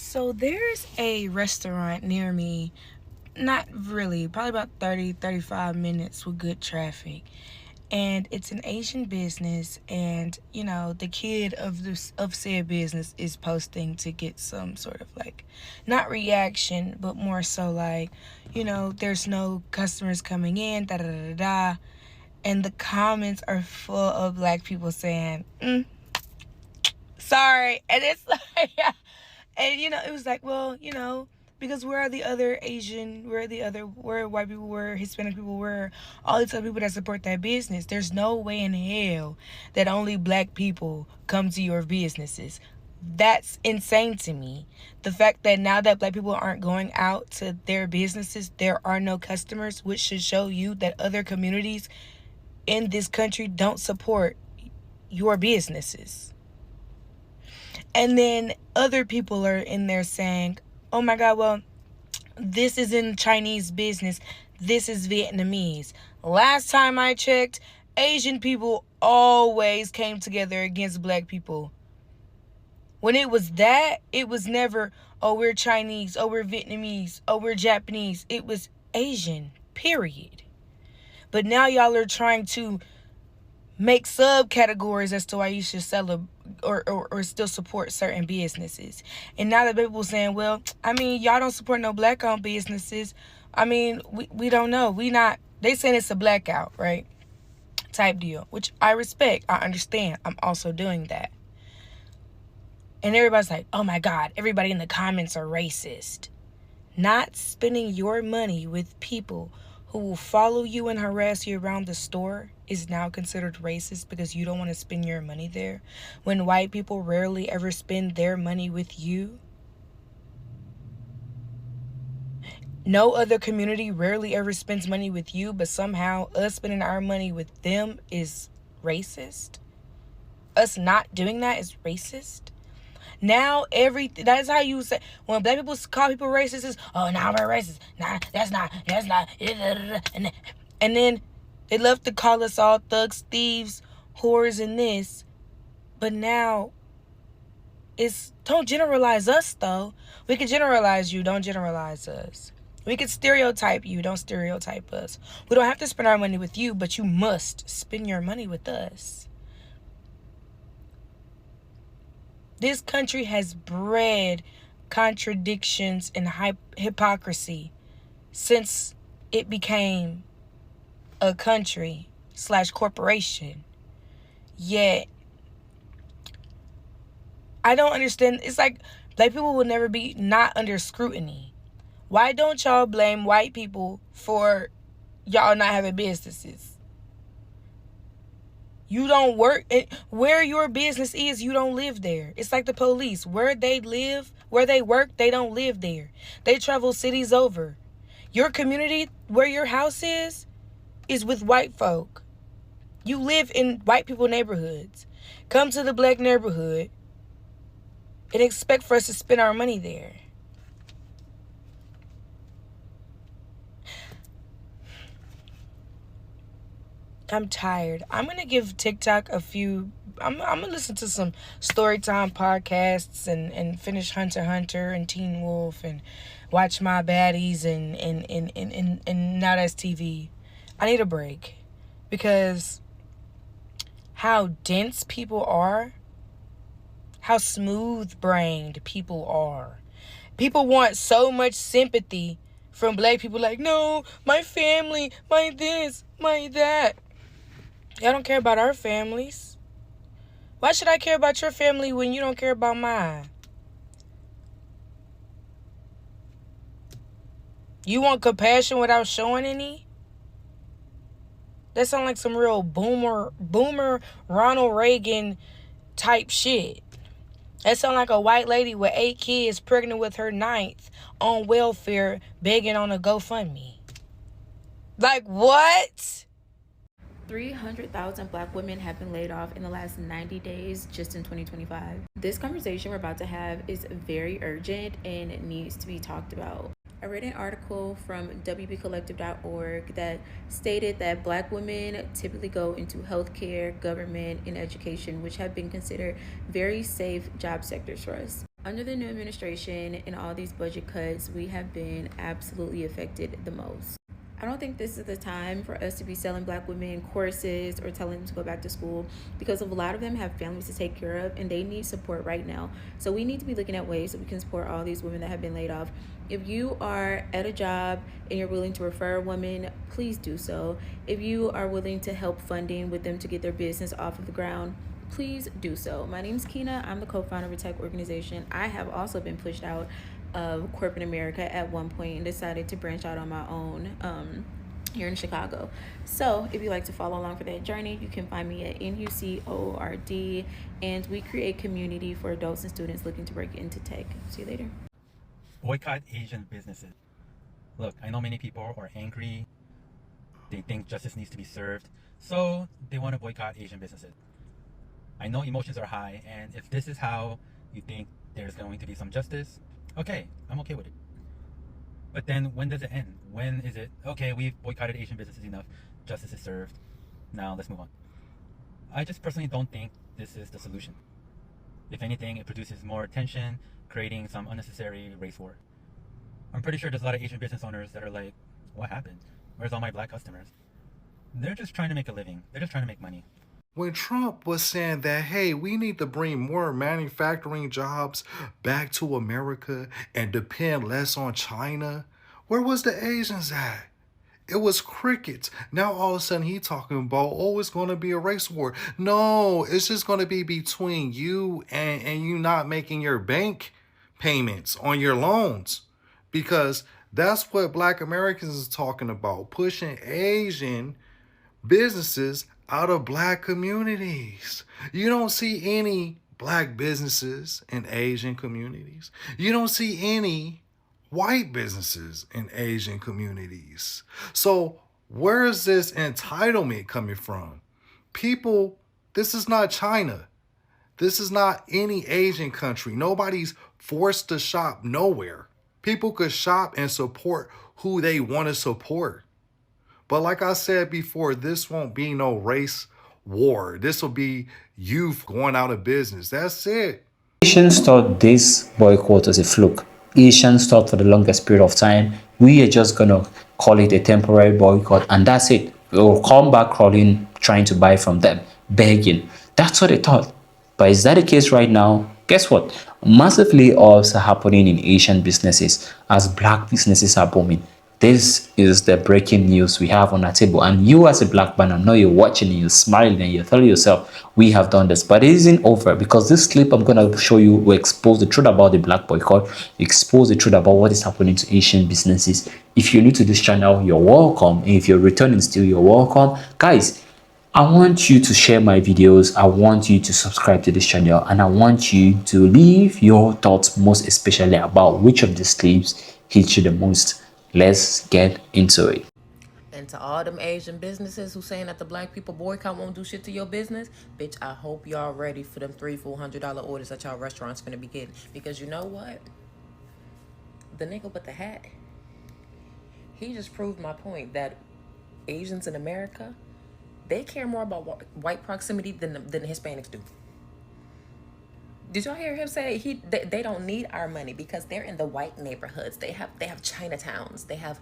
So there's a restaurant near me, not really, probably about 35 minutes with good traffic. And it's an Asian business, and the kid of said business is posting to get some sort of like, not reaction, but more so like, there's no customers coming in, da da da da. And the comments are full of black people saying, sorry. And it's like, and it was like, well, because where are the other Asian, where white people were, Hispanic people were, all these other people that support that business? There's no way in hell that only black people come to your businesses. That's insane to me. The fact that now that black people aren't going out to their businesses, there are no customers, which should show you that other communities in this country don't support your businesses. And then other people are in there saying, oh my God, well, this isn't Chinese business. This is Vietnamese. Last time I checked, Asian people always came together against black people. When it was that, it was never, oh, we're Chinese, oh, we're Vietnamese, oh, we're Japanese. It was Asian, period. But now y'all are trying to make subcategories as to why you should sell or still support certain businesses. And now that people saying, well, y'all don't support no black-owned businesses. We don't know. They saying it's a blackout, right? Type deal, which I respect. I understand. I'm also doing that. And everybody's like, oh my God, everybody in the comments are racist. Not spending your money with people who will follow you and harass you around the store is now considered racist because you don't want to spend your money there, when white people rarely ever spend their money with you. No other community rarely ever spends money with you, but somehow us spending our money with them is racist. Us not doing that is racist. Now that's how you say, when black people call people racist, is, oh, now we're racist. Nah, that's not. And then they love to call us all thugs, thieves, whores, and this. But now don't generalize us, though. We can generalize you, don't generalize us. We can stereotype you, don't stereotype us. We don't have to spend our money with you, but you must spend your money with us. This country has bred contradictions and hypocrisy since it became a country / corporation. Yet, I don't understand. It's like black people will never be not under scrutiny. Why don't y'all blame white people for y'all not having businesses? You don't work where your business is. You don't live there. It's like the police. Where they live, where they work, they don't live there. They travel cities over. Your community, where your house is with white folk. You live in white people neighborhoods. Come to the black neighborhood and expect for us to spend our money there. I'm tired. I'm going to give TikTok a few. I'm going to listen to some Storytime podcasts and finish Hunter x Hunter and Teen Wolf and watch My Baddies and Now That's TV. I need a break because how dense people are, how smooth-brained people are. People want so much sympathy from black people, like, no, my family, my this, my that. Y'all don't care about our families. Why should I care about your family when you don't care about mine? You want compassion without showing any? That sounds like some real boomer Ronald Reagan type shit. That sounds like a white lady with 8 kids pregnant with her 9th on welfare begging on a GoFundMe. Like, what? 300,000 black women have been laid off in the last 90 days just in 2025. This conversation we're about to have is very urgent and it needs to be talked about. I read an article from wbcollective.org that stated that Black women typically go into healthcare, government, and education, which have been considered very safe job sectors for us. Under the new administration and all these budget cuts, we have been absolutely affected the most. I don't think this is the time for us to be selling Black women courses or telling them to go back to school, because a lot of them have families to take care of and they need support right now. So we need to be looking at ways that we can support all these women that have been laid off. If you are at a job and you're willing to refer a woman, please do so. If you are willing to help funding with them to get their business off of the ground, please do so. My name is Kina. I'm the co-founder of a tech organization. I have also been pushed out of corporate America at one point and decided to branch out on my own here in Chicago. So if you'd like to follow along for that journey, you can find me at NUCORD, and we create community for adults and students looking to break into tech. See you later. Boycott Asian businesses. Look, I know many people are angry. They think justice needs to be served, so they want to boycott Asian businesses. I know emotions are high, and if this is how you think there's going to be some justice, okay, I'm okay with it. But then when does it end? When is it, okay, we've boycotted Asian businesses enough, justice is served, now let's move on. I just personally don't think this is the solution. If anything, it produces more tension, creating some unnecessary race war. I'm pretty sure there's a lot of Asian business owners that are like, what happened? Where's all my Black customers? They're just trying to make a living. They're just trying to make money. When Trump was saying that, hey, we need to bring more manufacturing jobs back to America and depend less on China, where was the Asians at? It was crickets. Now all of a sudden he talking about, oh, it's going to be a race war. No, it's just going to be between you and you not making your bank payments on your loans. Because that's what Black Americans is talking about, pushing Asian businesses out of Black communities. You don't see any Black businesses in Asian communities. You don't see any white businesses in Asian communities. So, where is this entitlement coming from? People, this is not China. This is not any Asian country. Nobody's forced to shop nowhere. People could shop and support who they want to support. But like I said before, this won't be no race war. This will be youth going out of business. That's it. Asians thought this boycott was a fluke. Asians thought for the longest period of time, we are just gonna call it a temporary boycott and that's it. We'll come back crawling, trying to buy from them, begging. That's what they thought. But is that the case right now? Guess what? Massive layoffs are happening in Asian businesses as Black businesses are booming. This is the breaking news we have on our table. And you as a Black man, I know you're watching and you're smiling and you're telling yourself, we have done this. But it isn't over, because this clip I'm going to show you will expose the truth about the Black boycott, expose the truth about what is happening to Asian businesses. If you're new to this channel, you're welcome. And if you're returning still, you're welcome. Guys, I want you to share my videos. I want you to subscribe to this channel. And I want you to leave your thoughts, most especially about which of these clips hit you the most. Let's get into it. And to all them Asian businesses who saying that the Black people boycott won't do shit to your business, bitch, I hope y'all ready for them $300-$400 orders that y'all restaurants gonna be getting. Because you know what? The nigga with the hat, he just proved my point that Asians in America, they care more about white proximity than the Hispanics do. Did y'all hear him say they don't need our money because they're in the white neighborhoods. They have Chinatowns. They have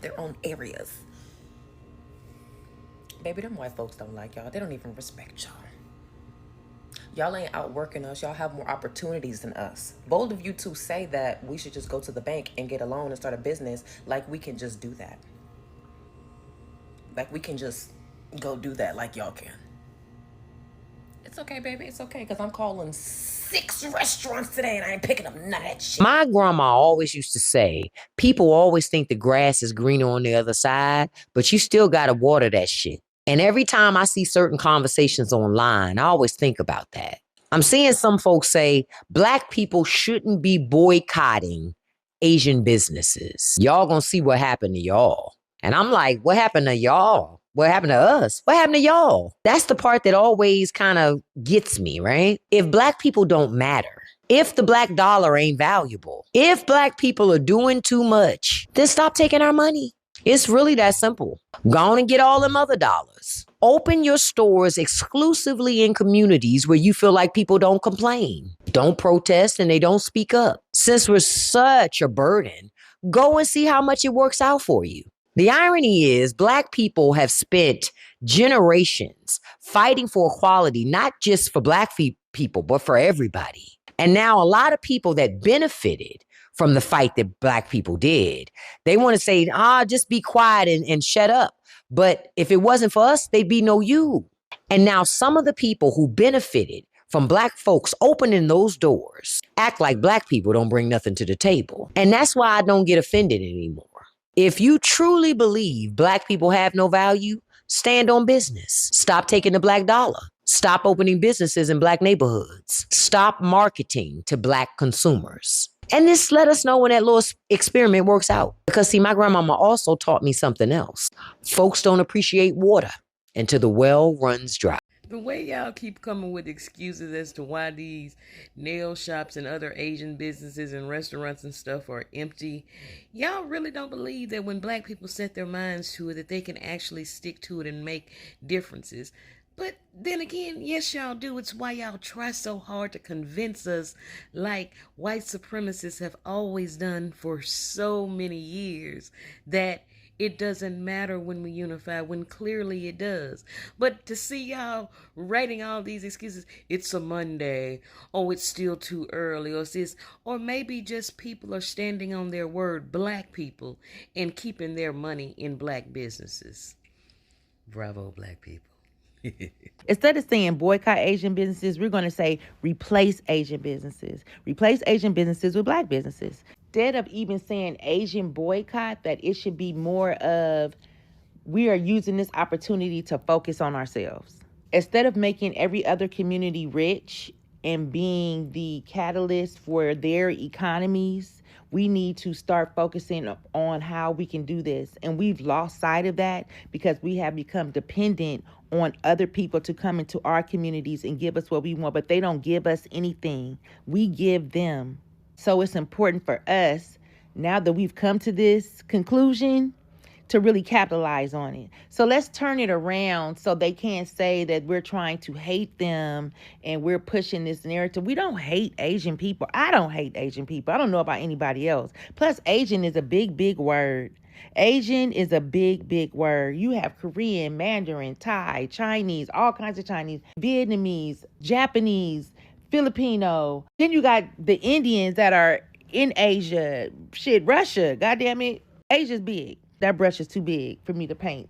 their own areas. Baby, them white folks don't like y'all. They don't even respect y'all. Y'all ain't outworking us. Y'all have more opportunities than us. Bold of you to say that we should just go to the bank and get a loan and start a business, like we can just do that. Like we can just go do that like y'all can. It's okay, baby. It's okay, because I'm calling 6 restaurants today and I ain't picking up none of that shit. My grandma always used to say, people always think the grass is greener on the other side, but you still got to water that shit. And every time I see certain conversations online, I always think about that. I'm seeing some folks say Black people shouldn't be boycotting Asian businesses. Y'all gonna see what happened to y'all. And I'm like, what happened to y'all? What happened to us? What happened to y'all? That's the part that always kind of gets me, right? If black people don't matter, if the black dollar ain't valuable, if black people are doing too much, then stop taking our money. It's really that simple. Go on and get all them other dollars. Open your stores exclusively in communities where you feel like people don't complain, don't protest, and they don't speak up. Since we're such a burden, go and see how much it works out for you. The irony is, black people have spent generations fighting for equality, not just for black people, but for everybody. And now a lot of people that benefited from the fight that black people did, they want to say, just be quiet and shut up. But if it wasn't for us, they'd be no you. And now some of the people who benefited from black folks opening those doors act like black people don't bring nothing to the table. And that's why I don't get offended anymore. If you truly believe black people have no value, stand on business. Stop taking the black dollar. Stop opening businesses in black neighborhoods. Stop marketing to black consumers. And this let us know when that little experiment works out. Because see, my grandmama also taught me something else. Folks don't appreciate water until the well runs dry. The way y'all keep coming with excuses as to why these nail shops and other Asian businesses and restaurants and stuff are empty, y'all really don't believe that when black people set their minds to it, that they can actually stick to it and make differences. But then again, yes, y'all do. It's why y'all try so hard to convince us, like white supremacists have always done for so many years, that it doesn't matter when we unify, when clearly it does. But to see y'all writing all these excuses, it's a Monday, oh, it's still too early, or this, or maybe just people are standing on their word, black people, and keeping their money in black businesses. Bravo, black people. Instead of saying boycott Asian businesses, we're going to say replace Asian businesses. Replace Asian businesses with black businesses. Instead of even saying Asian boycott, that it should be more of we are using this opportunity to focus on ourselves. Instead of making every other community rich and being the catalyst for their economies, we need to start focusing on how we can do this. And we've lost sight of that because we have become dependent on other people to come into our communities and give us what we want, but they don't give us anything. We give them. So it's important for us, now that we've come to this conclusion, to really capitalize on it. So let's turn it around so they can't say that we're trying to hate them and we're pushing this narrative. We don't hate Asian people. I don't hate Asian people. I don't know about anybody else. Plus, Asian is a big, big word. Asian is a big, big word. You have Korean, Mandarin, Thai, Chinese, all kinds of Chinese, Vietnamese, Japanese, Filipino. Then you got the Indians that are in Asia. Shit, Russia. Goddamn it. Asia's big. That brush is too big for me to paint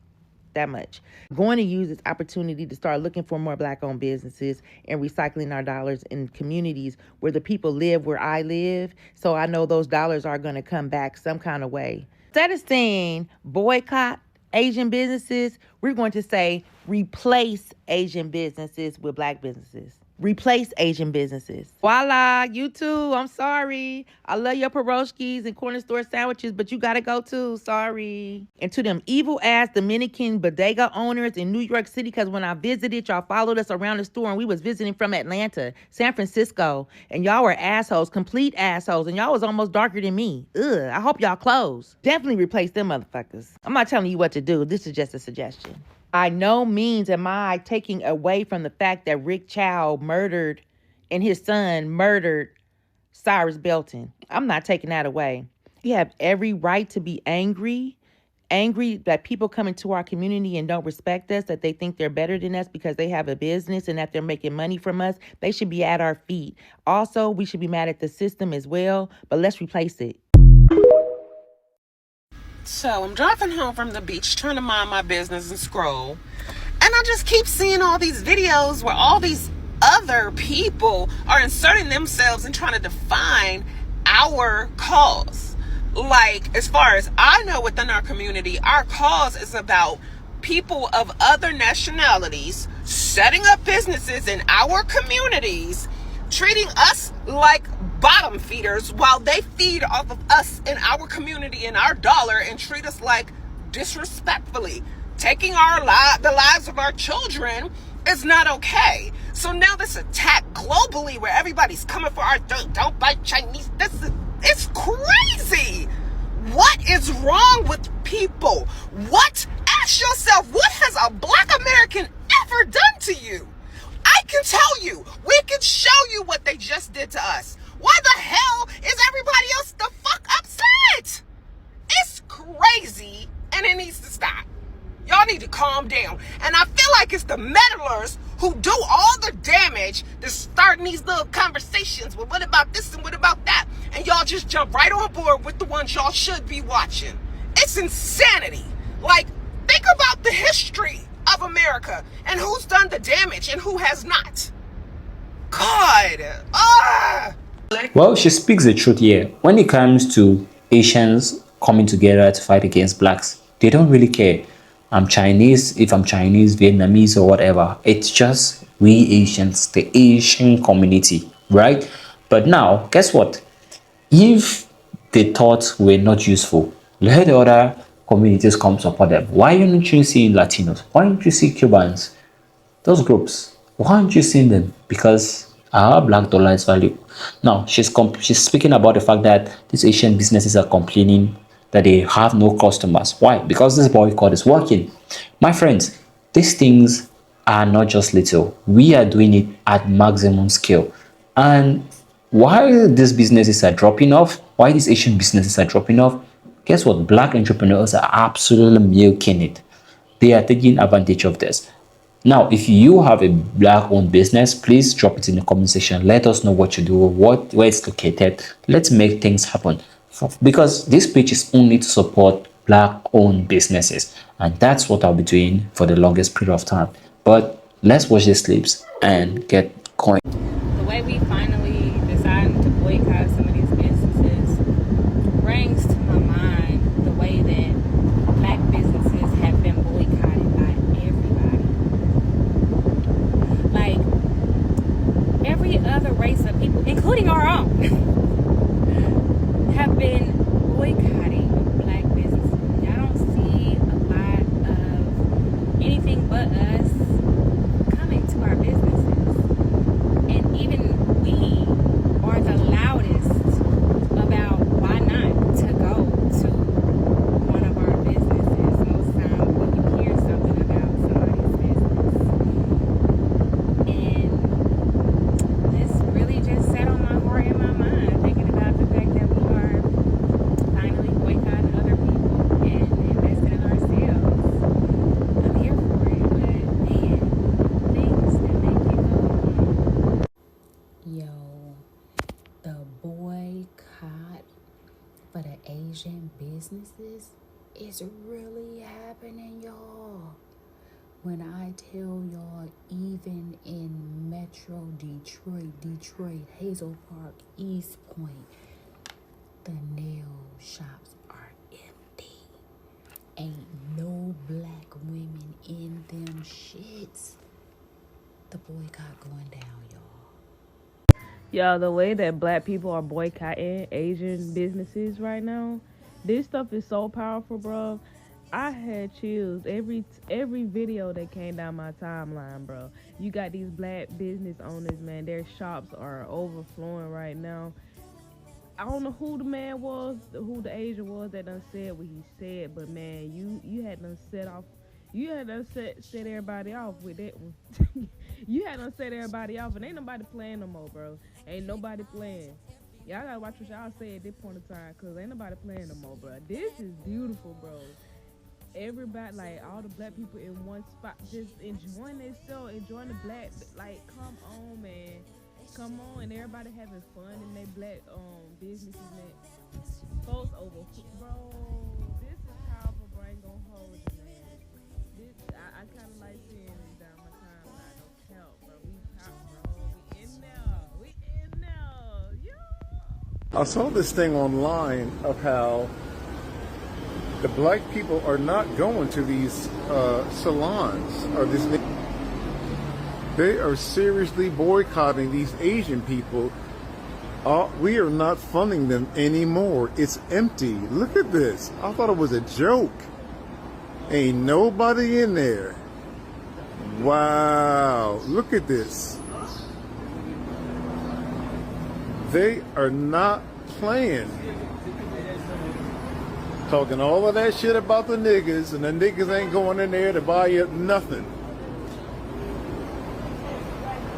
that much. I'm going to use this opportunity to start looking for more black-owned businesses and recycling our dollars in communities where the people live where I live. So I know those dollars are going to come back some kind of way. Instead of saying boycott Asian businesses, we're going to say replace Asian businesses with black businesses. Replace Asian businesses. Voila, you too. I'm sorry. I love your pierogies and corner store sandwiches, but you gotta go too. Sorry. And to them evil ass Dominican bodega owners in New York City, because when I visited, y'all followed us around the store and we was visiting from Atlanta, San Francisco, and y'all were assholes, complete assholes, and y'all was almost darker than me. Ugh, I hope y'all close. Definitely replace them motherfuckers. I'm not telling you what to do. This is just a suggestion. By no means am I taking away from the fact that Rick Chow murdered and his son murdered Cyrus Belton. I'm not taking that away. You have every right to be angry that people come into our community and don't respect us, that they think they're better than us because they have a business and that they're making money from us. They should be at our feet. Also, we should be mad at the system as well, but let's replace it. So I'm driving home from the beach trying to mind my business and scroll. And I just keep seeing all these videos where all these other people are inserting themselves and trying to define our cause. Like, as far as I know within our community, our cause is about people of other nationalities setting up businesses in our communities, treating us like bottom feeders while they feed off of us in our community and our dollar and treat us like disrespectfully. taking the lives of our children is not okay. So now this attack globally where everybody's coming for our don't buy Chinese, it's crazy. What is wrong with people? Ask yourself, what has a black American ever done to you? I can tell you, we can show you what they just did to us. Why the hell is everybody else the fuck upset? It's crazy and it needs to stop. Y'all need to calm down. And I feel like it's the meddlers who do all the damage that's starting these little conversations. Well, what about this and what about that? And y'all just jump right on board with the ones y'all should be watching. It's insanity. Like, think about the history of America and who's done the damage and who has not. God. Well, she speaks the truth here. When it comes to Asians coming together to fight against blacks, they don't really care. I'm Chinese, if I'm Chinese, Vietnamese, or whatever. It's just we Asians, the Asian community, right? But now, guess what? If they thought we're not useful, let the other communities come support them. Why aren't you seeing Latinos? Why don't you see Cubans? Those groups, why aren't you seeing them? Because our black dollar is valuable. Now, she's speaking about the fact that these Asian businesses are complaining that they have no customers. Why? Because this boycott is working. My friends, these things are not just little. We are doing it at maximum scale. And why these businesses are dropping off, why these Asian businesses are dropping off, guess what? Black entrepreneurs are absolutely milking it. They are taking advantage of this. Now, if you have a black-owned business, please drop it in the comment section. Let us know what you do, where it's located. Let's make things happen. Because this page is only to support black-owned businesses, and that's what I'll be doing for the longest period of time. But let's watch these clips and get going. The way we finally decided to boycott some of these businesses brings to my mind the way that black businesses have been boycotted by everybody. Like, every other race of people, including our own, have been boycotting black businesses. Y'all don't see a lot of anything but us coming to our businesses. And even we are the loudest about why not to go to one of our businesses. Most times when you hear something about somebody's business. And this really just sat on my heart and my mind, thinking about the fact that we are finally boycotting other people and investing in ourselves. I'm here for it, but man, things that make you go, Yo, the boycott for the Asian businesses is really happening, y'all. When I tell y'all, even in Metro Detroit, Hazel Park, East Point, the nail shops are empty. Ain't no black women in them shits. The boycott going down, y'all. Yo, the way that black people are boycotting Asian businesses right now, this stuff is so powerful, bro. I had chills every video that came down my timeline, bro. You got these black business owners, man. Their shops are overflowing right now. I don't know who the man was, who the Asian was that done said what he said, but man, you had done set everybody off with that one. You had done set everybody off, and ain't nobody playing no more, bro. Ain't nobody playing. Y'all gotta watch what y'all say at this point in time, cause ain't nobody playing no more, bro. This is beautiful, bro. Everybody, like all the black people in one spot, just enjoying themselves, enjoying the black. Like, come on, man. Come on, and everybody having fun in their black businesses, man. Folks over, bro. This is powerful, bro. I ain't gonna hold you, man. This, I kind of like seeing it down my timeline. Don't help, bro. We pop, bro. We in there. We in there. Yeah. I saw this thing online of how the black people are not going to these salons or this. They are seriously boycotting these Asian people. We are not funding them anymore. It's empty. Look at this. I thought it was a joke. Ain't nobody in there. Wow, look at this. They are not playing. Talking all of that shit about the niggas, and the niggas ain't going in there to buy you nothing.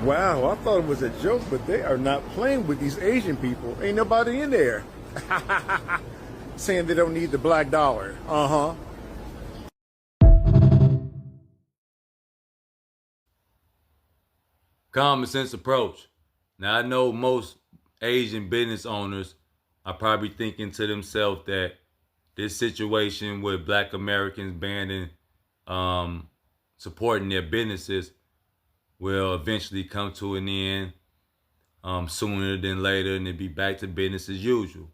Wow, I thought it was a joke, but they are not playing with these Asian people. Ain't nobody in there. Saying they don't need the black dollar. Uh-huh. Common sense approach. Now, I know most Asian business owners are probably thinking to themselves that this situation with Black Americans banning supporting their businesses will eventually come to an end sooner than later, and it'll be back to business as usual.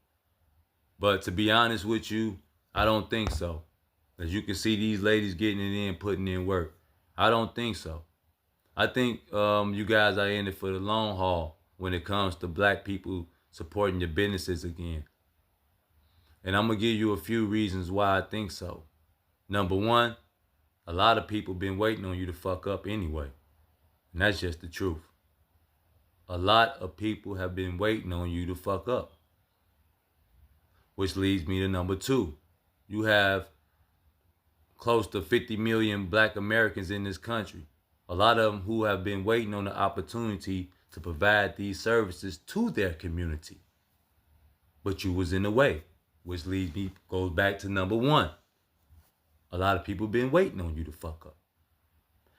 But to be honest with you, I don't think so. As you can see these ladies getting it in, putting in work. I don't think so. I think you guys are in it for the long haul when it comes to black people supporting your businesses again. And I'm going to give you a few reasons why I think so. Number one, a lot of people been waiting on you to fuck up anyway. And that's just the truth. A lot of people have been waiting on you to fuck up. Which leads me to number two. You have close to 50 million black Americans in this country. A lot of them who have been waiting on the opportunity to provide these services to their community. But you was in the way, which goes back to number one. A lot of people been waiting on you to fuck up.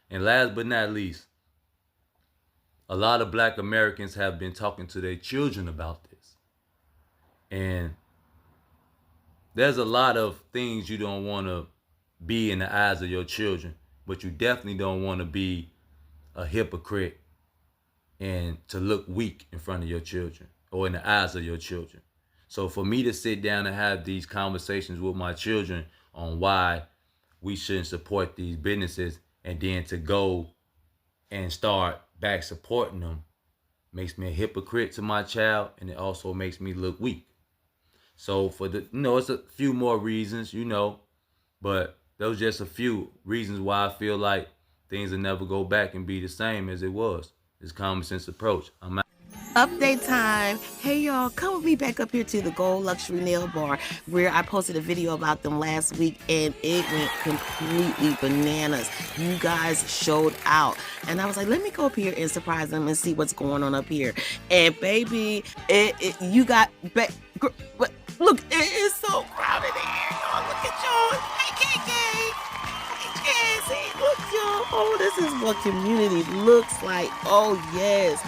And last but not least, a lot of black Americans have been talking to their children about this. And there's a lot of things you don't want to be in the eyes of your children, but you definitely don't want to be a hypocrite and to look weak in front of your children or in the eyes of your children. So for me to sit down and have these conversations with my children on why we shouldn't support these businesses, and then to go and start back supporting them, makes me a hypocrite to my child, and it also makes me look weak. So for the, it's a few more reasons, but those are just a few reasons why I feel like things will never go back and be the same as it was. It's common sense approach. I'm out. Update time. Hey y'all, come with me back up here to the Gold Luxury Nail Bar, where I posted a video about them last week and it went completely bananas. You guys showed out. And I was like, let me go up here and surprise them and see what's going on up here. And baby, you got, look, it is so crowded in here. Y'all, look at y'all. Hey, KK. Hey, Jazzy. Look, y'all. Oh, this is what community looks like. Oh, yes.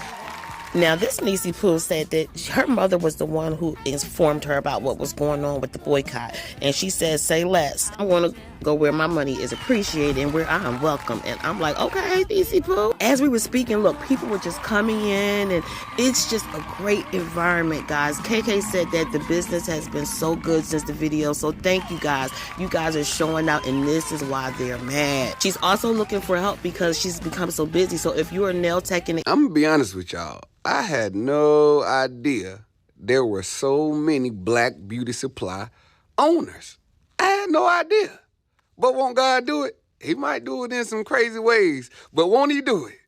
Now, this Niecy Pooh said that her mother was the one who informed her about what was going on with the boycott. And she said, say less. I want to go where my money is appreciated and where I am welcome. And I'm like, okay, Niecy Pooh. As we were speaking, look, people were just coming in and it's just a great environment, guys. KK said that the business has been so good since the video. So thank you guys. You guys are showing out and this is why they're mad. She's also looking for help because she's become so busy. So if you're a nail tech and I'm gonna be honest with y'all. I had no idea there were so many black beauty supply owners. I had no idea. But won't God do it? He might do it in some crazy ways, but won't he do it?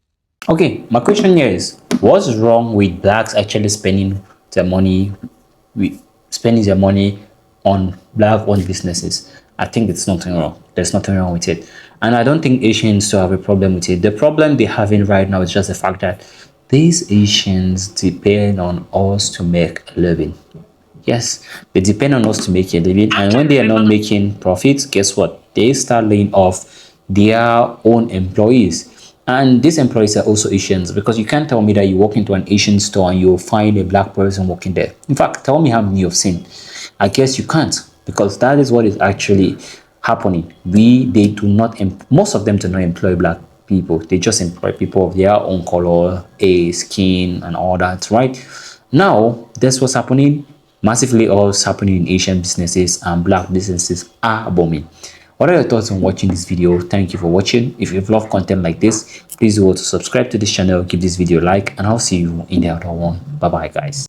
Okay, my question here is, what's wrong with blacks actually spending their money on black-owned businesses? I think it's nothing wrong. There's nothing wrong with it. And I don't think Asians still have a problem with it. The problem they're having right now is just the fact that these Asians depend on us to make a living. Yes, they depend on us to make a living. And when they are not making profits, guess what? They start laying off their own employees. And these employees are also Asians, because you can't tell me that you walk into an Asian store and you'll find a black person working there. In fact, tell me how many you've seen. I guess you can't, because that is what is actually happening. They do not, most of them do not employ black people. They just employ people of their own color, skin, and all that, right? Now, that's what's happening. Massively layoffs happening in Asian businesses, and black businesses are booming. What are your thoughts on watching this video? Thank you for watching. If you've loved content like this, please do to subscribe to this channel, give this video a like, and I'll see you in the other one. Bye bye, guys.